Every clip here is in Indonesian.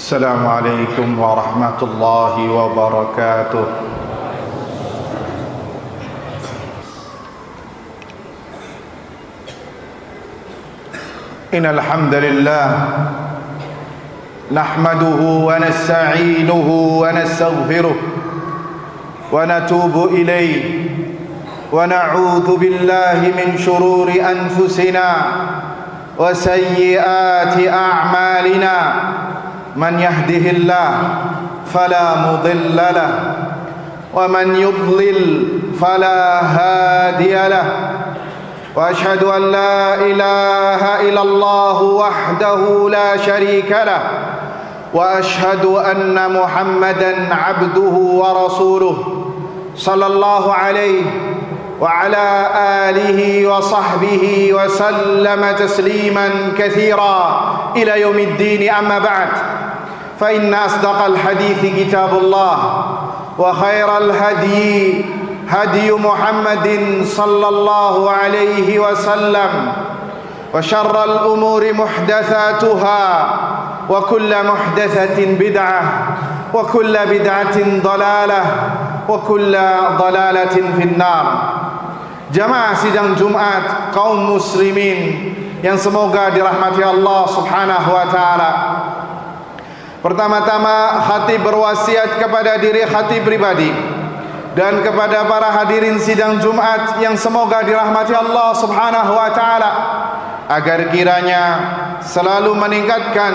Assalamualaikum warahmatullahi wabarakatuh. Innal hamdalillah nahmaduhu wa nasta'inuhu wa nastaghfiruh wa natubu ilayhi wa na'udzu billahi min shururi anfusina wa sayyiati a'malina. Man yahdihillah fala mudilla lah wa man yudlil fala hadiya lah. Wa ashhadu an la ilaha illallah wahdahu la syarika lah wa ashhadu anna Muhammadan abduhu wa rasuluh sallallahu alaihi wa ala alihi wa sahbihi wa sallama tasliman katsira ila yaumiddin. Amma ba'd, fa inna asdaqal hadithi kitabullah wa khairal hadi hadi Muhammadin sallallahu alaihi wasallam wa syarral umuri muhdatsatuha wa kullu muhdatsatin bid'ah wa kullu bid'atin dalalah wa kullu dalalatin finnar. Jamaah sidang Jumat kaum muslimin yang semoga dirahmati Allah Subhanahu wa taala. Pertama-tama khatib berwasiat kepada diri khatib pribadi dan kepada para hadirin sidang Jumat yang semoga dirahmati Allah Subhanahu wa taala agar kiranya selalu meningkatkan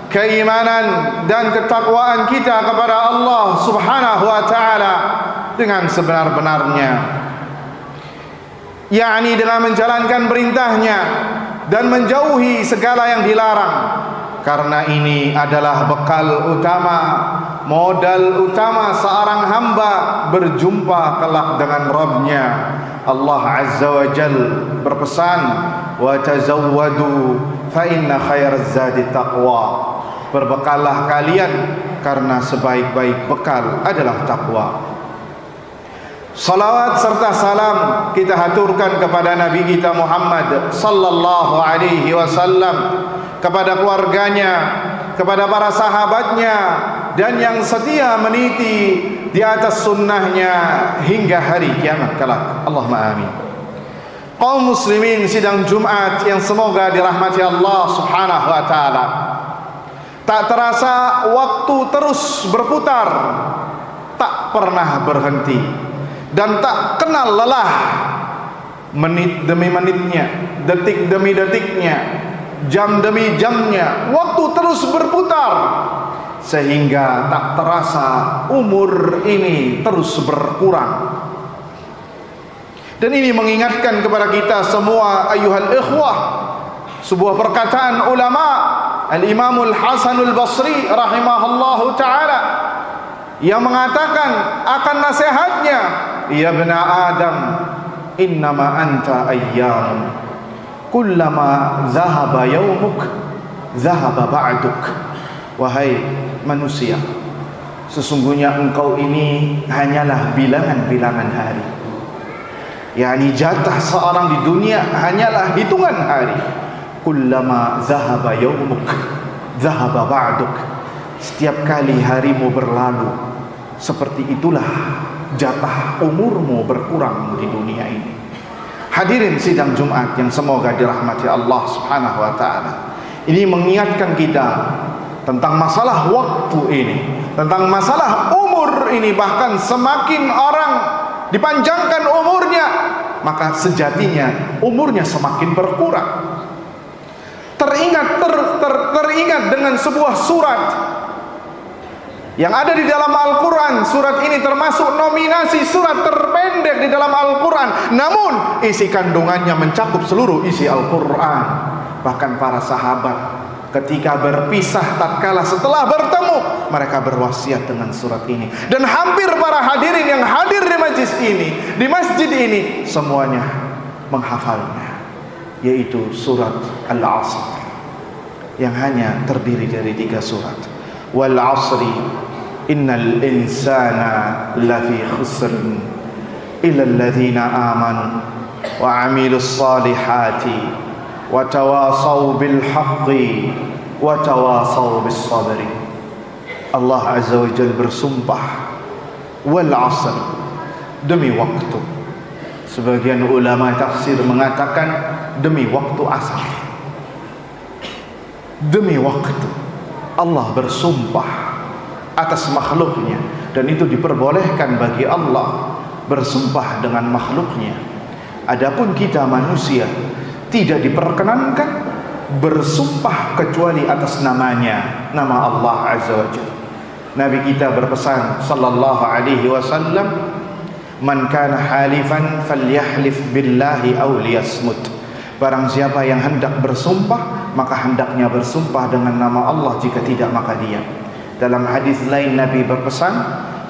keimanan dan ketakwaan kita kepada Allah Subhanahu wa taala dengan sebenar-benarnya, yakni dengan menjalankan perintahnya dan menjauhi segala yang dilarang. Karena ini adalah bekal utama, modal utama seorang hamba berjumpa kelak dengan Rabbnya. Allah Azza wa Jal berpesan, wa tazawwadu fa inna khairaz zadi taqwa. Berbekallah kalian karena sebaik-baik bekal adalah takwa. Salawat serta salam kita haturkan kepada Nabi kita Muhammad sallallahu alaihi wasallam, kepada keluarganya, kepada para sahabatnya, dan yang setia meniti di atas sunnahnya hingga hari kiamat kelak. Allahumma amin. Kaum muslimin sidang Jumat yang semoga dirahmati Allah Subhanahu wa taala. Tak terasa waktu terus berputar, tak pernah berhenti, dan tak kenal lelah. Menit demi menitnya, detik demi detiknya, jam demi jamnya, waktu terus berputar, sehingga tak terasa umur ini terus berkurang. Dan ini mengingatkan kepada kita semua, ayuhal ikhwah, sebuah perkataan ulama, Al-Imamul Hasanul Basri rahimahullahu ta'ala, yang mengatakan akan nasihatnya, ya bena Adam, innama anta ayyam, kullama zahaba yaumuk zahaba ba'duk. Wahai manusia, sesungguhnya engkau ini hanyalah bilangan-bilangan hari, yakni jatah seorang di dunia hanyalah hitungan hari. Kullama zahaba yaumuk zahaba ba'duk. Setiap kali harimu berlalu, seperti itulah jatah umurmu berkurang di dunia ini. Hadirin sidang Jumat yang semoga dirahmati Allah Subhanahu wa taala. Ini mengingatkan kita tentang masalah waktu ini, tentang masalah umur ini. Bahkan semakin orang dipanjangkan umurnya, maka sejatinya umurnya semakin berkurang. Teringat dengan sebuah surat yang ada di dalam Al-Quran. Surat ini termasuk nominasi surat terpendek di dalam Al-Quran, namun isi kandungannya mencakup seluruh isi Al-Quran. Bahkan para sahabat ketika berpisah tatkala setelah bertemu, mereka berwasiat dengan surat ini. Dan hampir para hadirin yang hadir di majlis ini, di masjid ini, semuanya menghafalnya, yaitu surat Al-Asr, yang hanya terdiri dari 3 surat. Wal asri innal insana lafi khusr illa alladhina amanu wa amilus salihati wa tawasaw bil haqqi wa tawasaw bis sabri. Allah Azza wa Jalla bersumpah, wal asr, demi waktu. Sebagian ulama tafsir mengatakan demi waktu asar. Demi waktu Allah bersumpah atas makhluknya, dan itu diperbolehkan bagi Allah bersumpah dengan makhluknya. Adapun kita manusia tidak diperkenankan bersumpah kecuali atas namanya, nama Allah Azza wa Jalla. Nabi kita berpesan sallallahu alaihi wasallam, man kana halifan falyahlif billahi aw liyasmut. Barang siapa yang hendak bersumpah, maka hendaknya bersumpah dengan nama Allah, jika tidak maka diam. Dalam hadis lain Nabi berpesan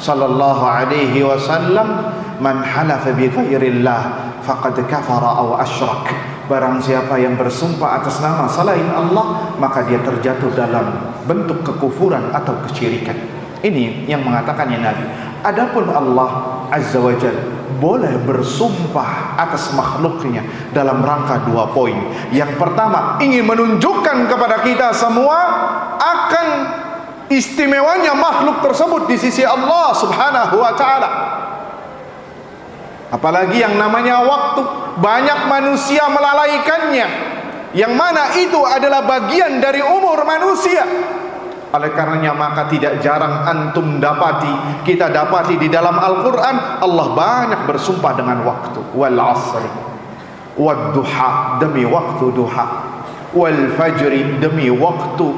sallallahu alaihi wasallam, man halafa bi ghairillah faqad kafara aw asyrak. Barang siapa yang bersumpah atas nama selain Allah, maka dia terjatuh dalam bentuk kekufuran atau kesyirikan. Ini yang mengatakannya Nabi. Adapun Allah Azza wa Jalla boleh bersumpah atas makhluknya dalam rangka 2 poin. Yang pertama, ingin menunjukkan kepada kita semua akan istimewanya makhluk tersebut di sisi Allah Subhanahu wa ta'ala. Apalagi yang namanya waktu, banyak manusia melalaikannya, yang mana itu adalah bagian dari umur manusia. Oleh karenanya maka tidak jarang antum dapati, kita dapati di dalam Al-Quran, Allah banyak bersumpah dengan waktu. Wal asri, wad duha, demi waktu duha, wal fajri, demi waktu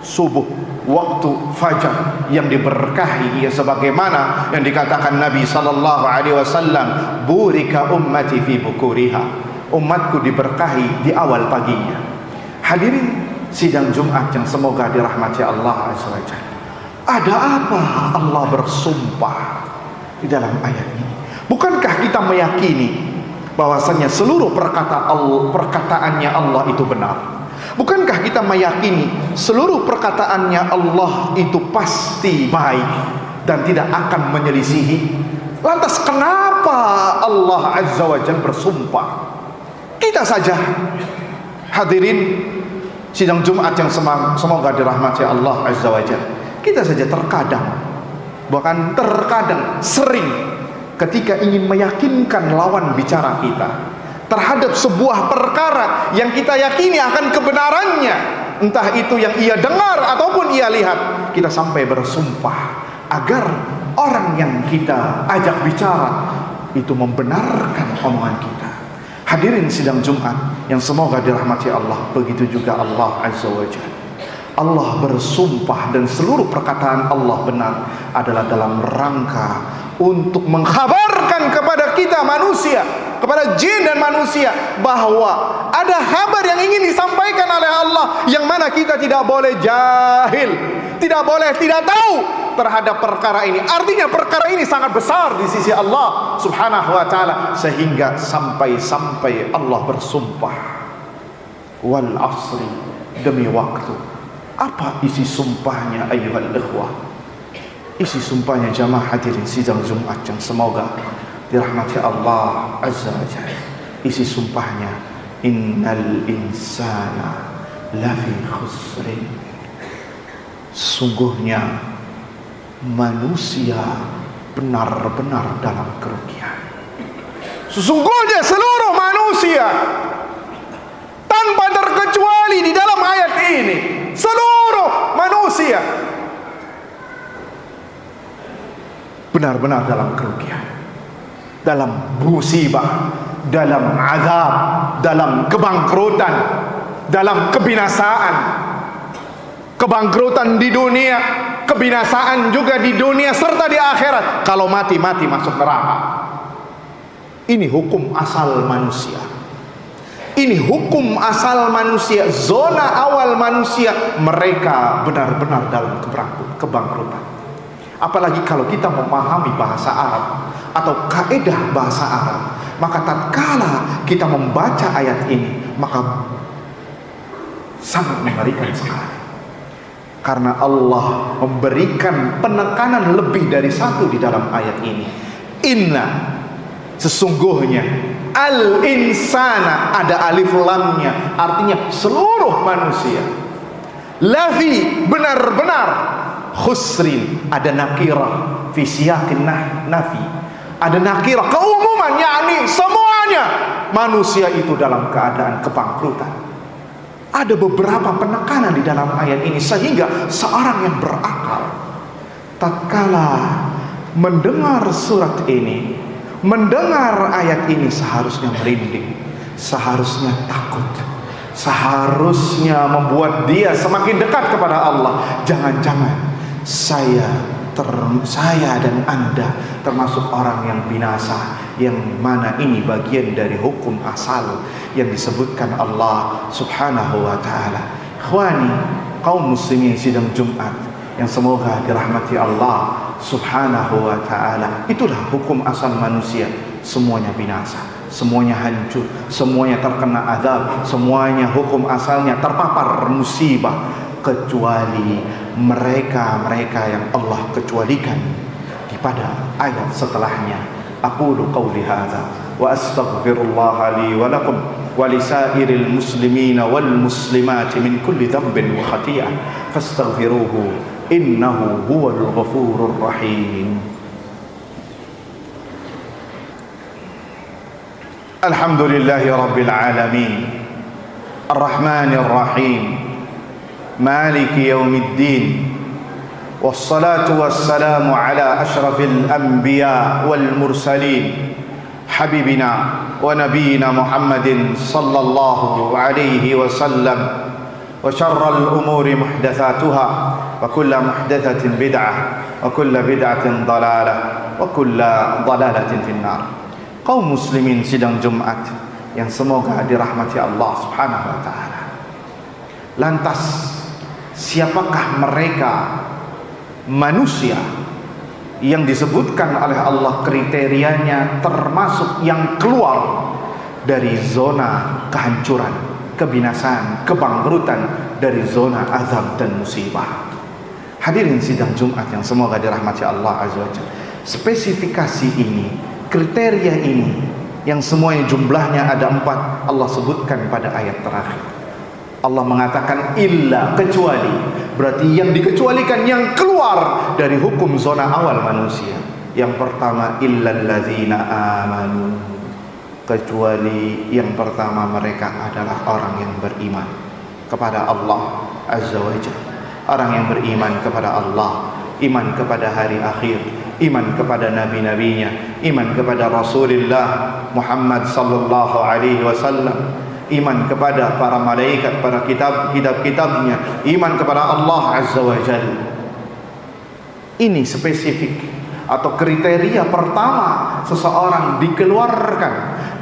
subuh, waktu fajar yang diberkahi. Ya, sebagaimana yang dikatakan Nabi sallallahu alaihi wasallam, burika ummati fi bukuriha, umatku diberkahi di awal paginya. Hadirin sidang Jumat yang semoga dirahmati Allah Azza wa Jalla, ada apa Allah bersumpah di dalam ayat ini? Bukankah kita meyakini bahwasanya seluruh perkataannya Allah itu benar? Bukankah kita meyakini seluruh perkataannya Allah itu pasti baik dan tidak akan menyelisihi? Lantas kenapa Allah Azza wa Jalla bersumpah? Kita saja hadirin sidang Jumat yang semoga dirahmati Allah Azza wa Jalla, kita saja terkadang, bahkan terkadang sering, ketika ingin meyakinkan lawan bicara kita terhadap sebuah perkara yang kita yakini akan kebenarannya, entah itu yang ia dengar ataupun ia lihat, kita sampai bersumpah agar orang yang kita ajak bicara itu membenarkan omongan kita. Hadirin sidang Jumat yang semoga dirahmati Allah, begitu juga Allah Azza wa Jalla. Allah bersumpah dan seluruh perkataan Allah benar adalah dalam rangka untuk mengkhabarkan kepada kita manusia, kepada jin dan manusia, bahwa ada kabar yang ingin disampaikan oleh Allah, yang mana kita tidak boleh jahil, tidak boleh tidak tahu terhadap perkara ini. Artinya perkara ini sangat besar di sisi Allah Subhanahu wa ta'ala, sehingga sampai Allah bersumpah, wal asri, demi waktu. Apa isi sumpahnya ayyuhal ikhwah? Isi sumpahnya jamaah hadirin sidang Jumat yang semoga dirahmati Allah Azza wa Jalla. Isi sumpahnya, innal insana lafi khusrin. Sungguhnya manusia benar-benar dalam kerugian. Sesungguhnya seluruh manusia tanpa terkecuali di dalam ayat ini, seluruh manusia benar-benar dalam kerugian, dalam musibah, dalam azab, dalam kebangkrutan, dalam kebinasaan. Kebangkrutan di dunia, kebinasaan juga di dunia serta di akhirat. Kalau mati masuk neraka. Ini hukum asal manusia. Ini hukum asal manusia. Zona awal manusia, mereka benar-benar dalam kebangkrutan. Apalagi kalau kita memahami bahasa Arab atau kaidah bahasa Arab, maka tatkala kita membaca ayat ini, maka sangat mengerikan sekali. Karena Allah memberikan penekanan lebih dari satu di dalam ayat ini. Inna, sesungguhnya, al-insana, ada alif lamnya, artinya seluruh manusia. Lafi, benar-benar khusrin, ada nakirah fi siyaqin nafi, ada nakirah keumuman, yakni semuanya manusia itu dalam keadaan kebangkrutan. Ada beberapa penekanan di dalam ayat ini sehingga seorang yang berakal tatkala mendengar surat ini, mendengar ayat ini, seharusnya merinding, seharusnya takut, seharusnya membuat dia semakin dekat kepada Allah. Jangan-jangan saya dan Anda termasuk orang yang binasa, yang mana ini bagian dari hukum asal yang disebutkan Allah Subhanahu wa ta'ala. Ikhwani, kaum muslimin sidang Jumat yang semoga dirahmati Allah Subhanahu wa ta'ala, itulah hukum asal manusia. Semuanya binasa, semuanya hancur, semuanya terkena azab, semuanya hukum asalnya terpapar musibah, kecuali mereka yang Allah kecualikan di pada ayat setelahnya. Aqulu qawli hadza wa astaghfirullah li wa lakum wa lisairil muslimina wal muslimati min kulli dhanbin wa khati'ah fastaghfiruhu innahu huwal ghafurur rahim. Alhamdulillahi rabbil alamin arrahmanir rahim maliki yaumiddin wassalatu wassalamu ala ashrafil anbiya wal mursalin habibina wa nabiyina Muhammadin sallallahu alaihi wasallam wa syarral umuri muhdatsatuha wa kullu muhdatsatin bid'ah wa kullu bid'atin dhalalah wa kullu dhalalatin finnar. Kaum muslimin sidang Jumat yang semoga dirahmati Allah Subhanahu wa ta'ala. Lantas siapakah mereka manusia yang disebutkan oleh Allah kriterianya termasuk yang keluar dari zona kehancuran, kebinasaan, kebangkrutan, dari zona azab dan musibah? Hadirin sidang Jumat yang semoga dirahmati Allah Azza wa Jalla. Spesifikasi ini, kriteria ini yang semuanya jumlahnya ada 4, Allah sebutkan pada ayat terakhir. Allah mengatakan illa, kecuali, berarti yang dikecualikan yang keluar dari hukum zona awal manusia. Yang pertama illal ladzina amanu, kecuali yang pertama mereka adalah orang yang beriman kepada Allah Azza wa Jalla. Orang yang beriman kepada Allah, iman kepada hari akhir, iman kepada nabi-nabinya, iman kepada Rasulullah Muhammad sallallahu alaihi wasallam, iman kepada para malaikat, para kitab-kitabnya, iman kepada Allah Azza wa Jalla. Ini spesifik atau kriteria pertama seseorang dikeluarkan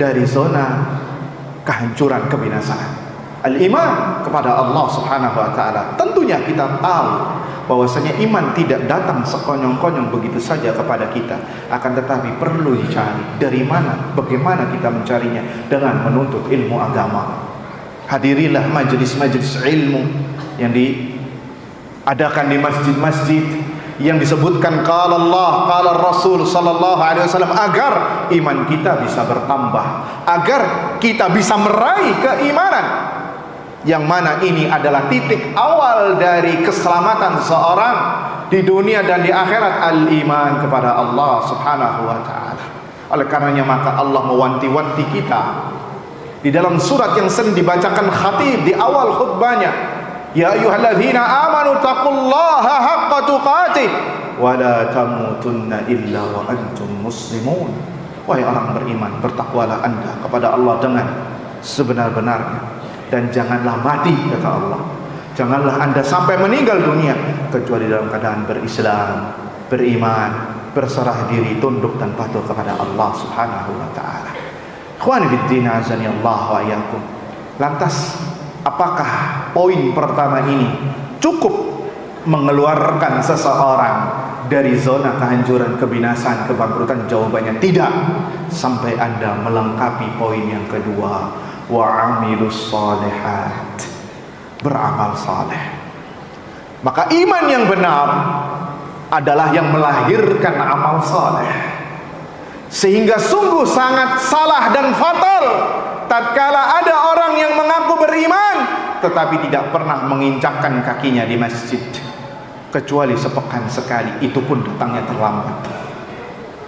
dari zona kehancuran, kebinasaan. Al-iman kepada Allah Subhanahu wa ta'ala. Tentunya kita tahu bahwasanya iman tidak datang sekonyong-konyong begitu saja kepada kita, akan tetapi perlu dicari. Dari mana, bagaimana kita mencarinya? Dengan menuntut ilmu agama. Hadirilah majelis-majelis ilmu yang diadakan di masjid-masjid yang disebutkan qala Allah, qala Rasul sallallahu alaihi wasallam, agar iman kita bisa bertambah, agar kita bisa meraih keimanan, yang mana ini adalah titik awal dari keselamatan seorang di dunia dan di akhirat, al-iman kepada Allah Subhanahu wa ta'ala. Oleh karenanya maka Allah mewanti-wanti kita di dalam surat yang sering dibacakan khatib di awal khutbahnya, ya ayyuhalladzina amanu taqullaha haqqa tuqatih wa la tamutunna illa wa antum muslimun. Wahai orang beriman, bertakwalah Anda kepada Allah dengan sebenar-benarnya, dan janganlah mati, kata Allah, janganlah Anda sampai meninggal dunia kecuali dalam keadaan berislam, beriman, berserah diri, tunduk dan patuh kepada Allah Subhanahu wa ta'ala. Ikhwani fiddin, azani Allah wa iyyakum. Lantas apakah poin pertama ini cukup mengeluarkan seseorang dari zona kehancuran, kebinasaan, kebangkrutan? Jawabannya tidak, sampai Anda melengkapi poin yang kedua, wa amilus shalihat, beramal saleh. Maka iman yang benar adalah yang melahirkan amal saleh. Sehingga sungguh sangat salah dan fatal tatkala ada orang yang mengaku beriman tetapi tidak pernah menginjakkan kakinya di masjid, kecuali sepekan sekali, itu pun datangnya terlambat.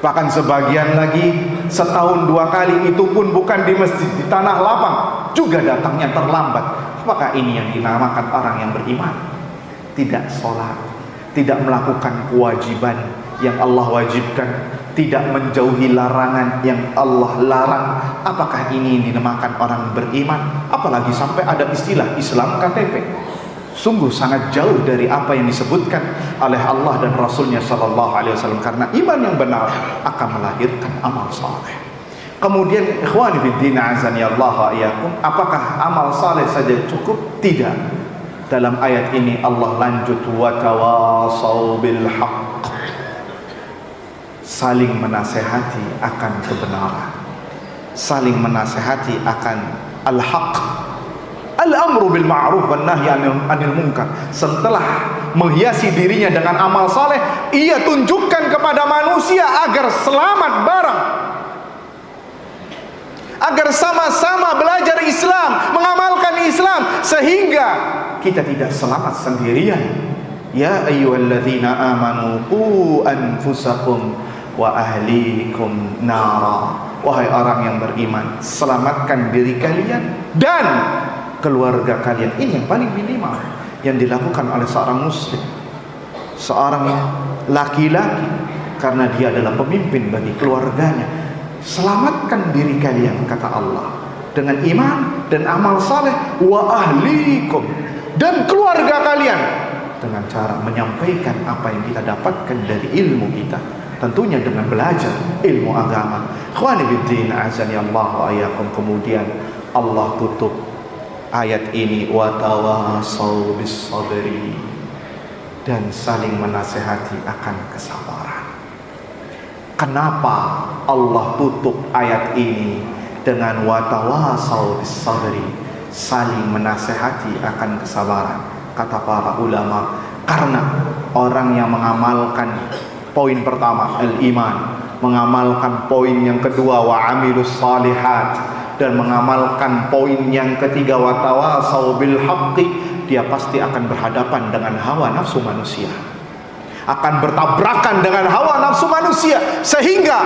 Bahkan sebagian lagi setahun 2 kali, itu pun bukan di masjid, di tanah lapang, juga datangnya terlambat. Apakah ini yang dinamakan orang yang beriman? Tidak sholat, tidak melakukan kewajiban yang Allah wajibkan, tidak menjauhi larangan yang Allah larang. Apakah ini yang dinamakan orang beriman? Apalagi sampai ada istilah Islam KTP. Sungguh sangat jauh dari apa yang disebutkan oleh Allah dan Rasulnya Sallallahu Alaihi Wasallam. Karena iman yang benar akan melahirkan amal saleh. Kemudian ikhwani fiddin azani Allah wa iyyakum, apakah amal saleh saja cukup? Tidak. Dalam ayat ini Allah lanjut, wa tawasau bil haqq, saling menasehati akan kebenaran, saling menasehati akan al-haq, al-amru bil ma'ruf wan nahyi 'anil munkar. Setelah menghiasi dirinya dengan amal saleh, ia tunjukkan kepada manusia agar selamat bareng, agar sama-sama belajar Islam, mengamalkan Islam, sehingga kita tidak selamat sendirian. Ya ayyuhalladzina amanu qu anfusakum wa ahlikum nara. Wahai orang yang beriman, selamatkan diri kalian dan keluarga kalian. Ini yang paling minimal yang dilakukan oleh seorang muslim, seorang laki-laki, karena dia adalah pemimpin bagi keluarganya. Selamatkan diri kalian, kata Allah, dengan iman dan amal saleh, wa ahlikum, dan keluarga kalian, dengan cara menyampaikan apa yang kita dapatkan dari ilmu kita, tentunya dengan belajar ilmu agama. Ikhwani fiddin azani Allah wa iyyakum. Kemudian Allah tutup ayat ini, wa tawasau bis sabri, dan saling menasehati akan kesabaran. Kenapa Allah tutup ayat ini dengan wa tawasau bis sabri, saling menasehati akan kesabaran? Kata para ulama, karena orang yang mengamalkan poin pertama al-iman, mengamalkan poin yang kedua wa amilus salihat, dan mengamalkan poin yang ketiga wa tawasau bil haqqi, dia pasti akan berhadapan dengan hawa nafsu manusia, akan bertabrakan dengan hawa nafsu manusia, sehingga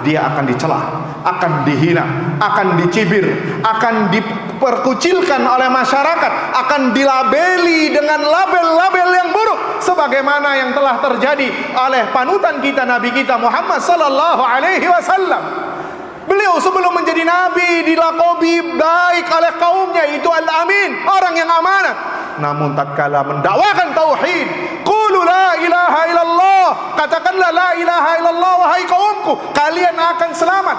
dia akan dicela, akan dihina, akan dicibir, akan diperkucilkan oleh masyarakat, akan dilabeli dengan label-label yang buruk, sebagaimana yang telah terjadi oleh panutan kita, Nabi kita Muhammad sallallahu alaihi wasallam. Beliau sebelum menjadi nabi dilakobi baik oleh kaumnya, itu al-amin, orang yang amanat. Namun tatkala mendakwakan tauhid, qulu la ilaha illallah, katakanlah la ilaha illallah wahai kaumku, kalian akan selamat.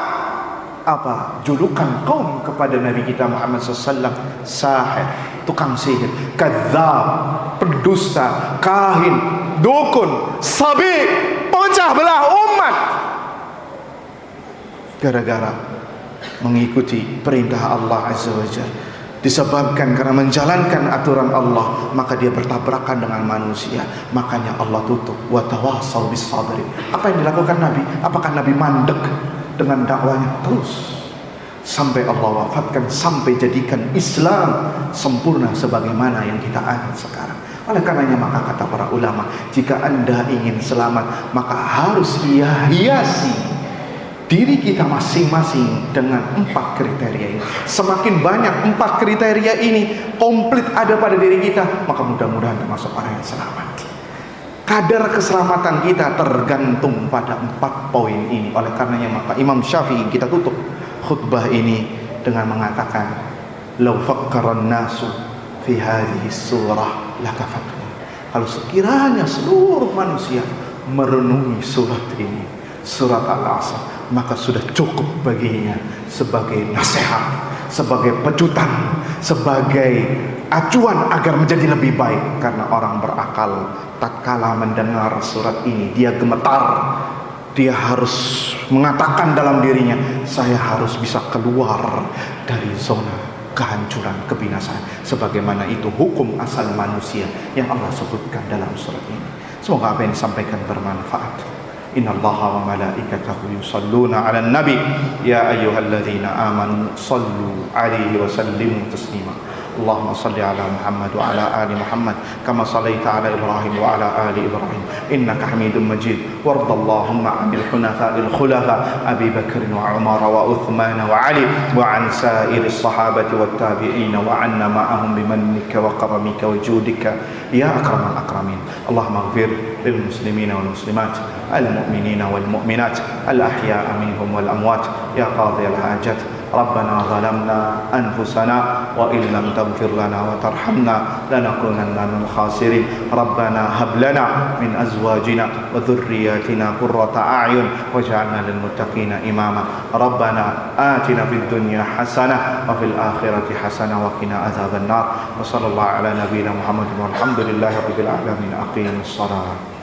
Apa julukan kaum kepada Nabi kita Muhammad SAW? Sahir, tukang sihir, kadzab, pendusta, kahin, dukun, sabi, pecah belah umat. Gara-gara mengikuti perintah Allah Azza wa Jalla, disebabkan karena menjalankan aturan Allah, maka dia bertabrakan dengan manusia. Makanya Allah tutup wa tawasau bis sabri. Apa yang dilakukan Nabi? Apakah Nabi mandek dengan dakwanya? Terus sampai Allah wafatkan, sampai jadikan Islam sempurna sebagaimana yang kita anut sekarang. Oleh karenanya maka kata para ulama, jika Anda ingin selamat, maka harus hiasi diri kita masing-masing dengan 4 kriteria ini. Semakin banyak 4 kriteria ini komplit ada pada diri kita, maka mudah-mudahan termasuk orang yang selamat. Kadar keselamatan kita tergantung pada 4 poin ini. Oleh karenanya maka Imam Syafi'i, kita tutup khutbah ini dengan mengatakan, "Lau fakkaran nasu fi hadhihi surah lakafatuhum." Kalau sekiranya seluruh manusia merenungi surat ini, surat Al-Asr, maka sudah cukup baginya sebagai nasihat, sebagai pecutan, sebagai acuan agar menjadi lebih baik. Karena orang berakal tatkala mendengar surat ini, dia gemetar, dia harus mengatakan dalam dirinya, saya harus bisa keluar dari zona kehancuran, kebinasaan. Sebagaimana itu hukum asal manusia yang Allah sebutkan dalam surat ini. Semoga apa yang disampaikan bermanfaat. Innallaha wa malaikatahu yusalluna 'alan nabi ya ayyuhalladzina amanu sallu 'alaihi wa sallimu taslima. Allahumma salli ala Muhammad wa ala ali Muhammad kama sallaita ala Ibrahim wa ala ali Ibrahim innaka Hamidum Majid. Warda Allahumma 'anil hunafa'il khulafa Abi Bakr wa Umar wa Uthman wa Ali wa 'an sa'iris sahabati wat tabi'in wa 'anna ma'ahum bimannika wa karamika wa judika ya akramal akramin. Allahumma ighfir lil muslimina wal muslimat al mu'minina wal mu'minat al ahya'a minhum wal amwat ya qadhi al hajat. Rabbana zalamna anfusana wa in lam taghfir lana wa tarhamna lanakunanna minal khasirin. Rabbana hab lana min azwajina wa dhurriyyatina qurrata a'yun waj'alna lil muttaqina imama. Rabbana atina fid dunya hasanah wa fil akhirati hasanah wa qina adzaban nar. Wa sallallahu ala nabiyyina Muhammadin walhamdulillahi rabbil alamin. Aqimus shalah.